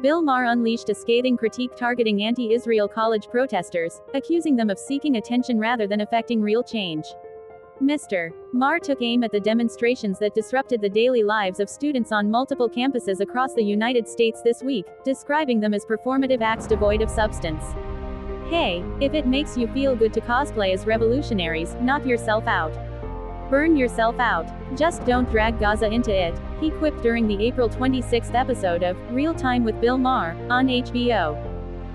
Bill Maher unleashed a scathing critique targeting anti-Israel college protesters, accusing them of seeking attention rather than effecting real change. Mr. Maher took aim at the demonstrations that disrupted the daily lives of students on multiple campuses across the United States this week, describing them as performative acts devoid of substance. Hey, if it makes you feel good to cosplay as revolutionaries, knock yourself out. Burn yourself out. Just don't drag Gaza into it, he quipped during the April 26 episode of Real Time with Bill Maher on HBO.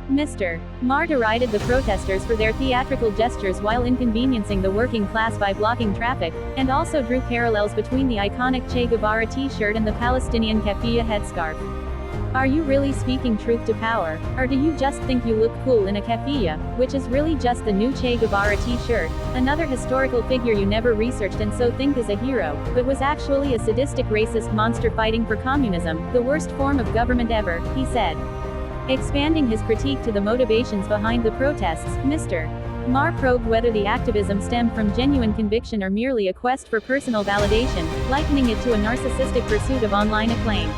Mr. Maher derided the protesters for their theatrical gestures while inconveniencing the working class by blocking traffic, and also drew parallels between the iconic Che Guevara t-shirt and the Palestinian keffiyeh headscarf. Are you really speaking truth to power, or do you just think you look cool in a keffiyeh, which is really just the new Che Guevara t-shirt, another historical figure you never researched and so think is a hero, but was actually a sadistic racist monster fighting for communism, the worst form of government ever, he said. Expanding his critique to the motivations behind the protests, Mr. Maher probed whether the activism stemmed from genuine conviction or merely a quest for personal validation, likening it to a narcissistic pursuit of online acclaim.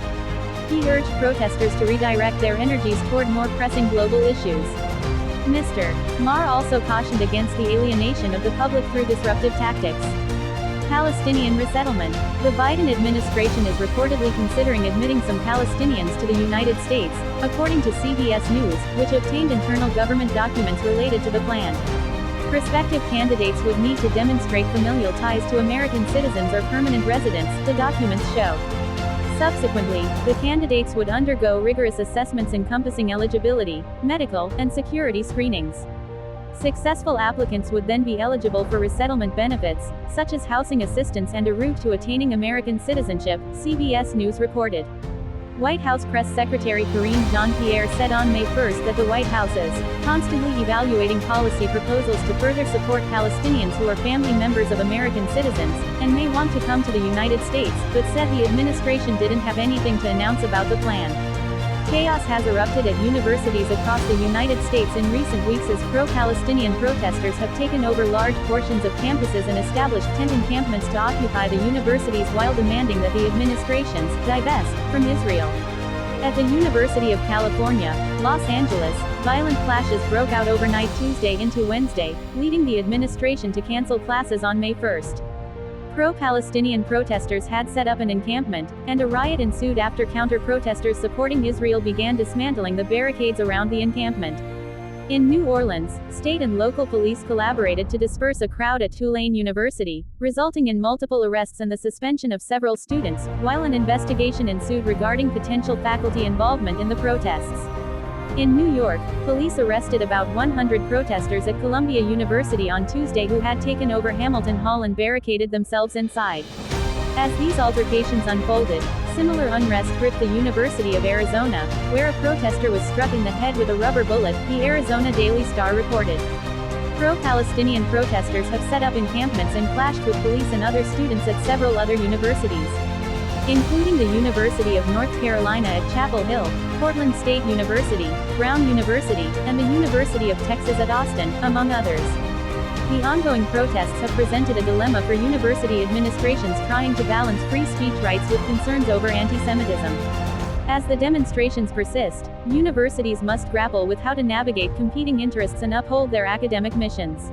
He urged protesters to redirect their energies toward more pressing global issues. Mr. Maher also cautioned against the alienation of the public through disruptive tactics. Palestinian resettlement. The Biden administration is reportedly considering admitting some Palestinians to the United States, according to CBS News, which obtained internal government documents related to the plan. Prospective candidates would need to demonstrate familial ties to American citizens or permanent residents, the documents show. Subsequently, the candidates would undergo rigorous assessments encompassing eligibility, medical, and security screenings. Successful applicants would then be eligible for resettlement benefits, such as housing assistance and a route to attaining American citizenship, CBS News reported. White House Press Secretary Karine Jean-Pierre said on May 1 that the White House is constantly evaluating policy proposals to further support Palestinians who are family members of American citizens, and may want to come to the United States, but said the administration didn't have anything to announce about the plan. Chaos has erupted at universities across the United States in recent weeks as pro-Palestinian protesters have taken over large portions of campuses and established tent encampments to occupy the universities while demanding that the administrations divest from Israel. At the University of California, Los Angeles, violent clashes broke out overnight Tuesday into Wednesday, leading the administration to cancel classes on May 1. Pro-Palestinian protesters had set up an encampment, and a riot ensued after counter-protesters supporting Israel began dismantling the barricades around the encampment. In New Orleans, state and local police collaborated to disperse a crowd at Tulane University, resulting in multiple arrests and the suspension of several students, while an investigation ensued regarding potential faculty involvement in the protests. In New York, police arrested about 100 protesters at Columbia University on Tuesday who had taken over Hamilton Hall and barricaded themselves inside. As these altercations unfolded, similar unrest gripped the University of Arizona, where a protester was struck in the head with a rubber bullet, the Arizona Daily Star reported. Pro-Palestinian protesters have set up encampments and clashed with police and other students at several other universities, including the University of North Carolina at Chapel Hill, Portland State University, Brown University, and the University of Texas at Austin, among others. The ongoing protests have presented a dilemma for university administrations trying to balance free speech rights with concerns over anti-Semitism. As the demonstrations persist, universities must grapple with how to navigate competing interests and uphold their academic missions.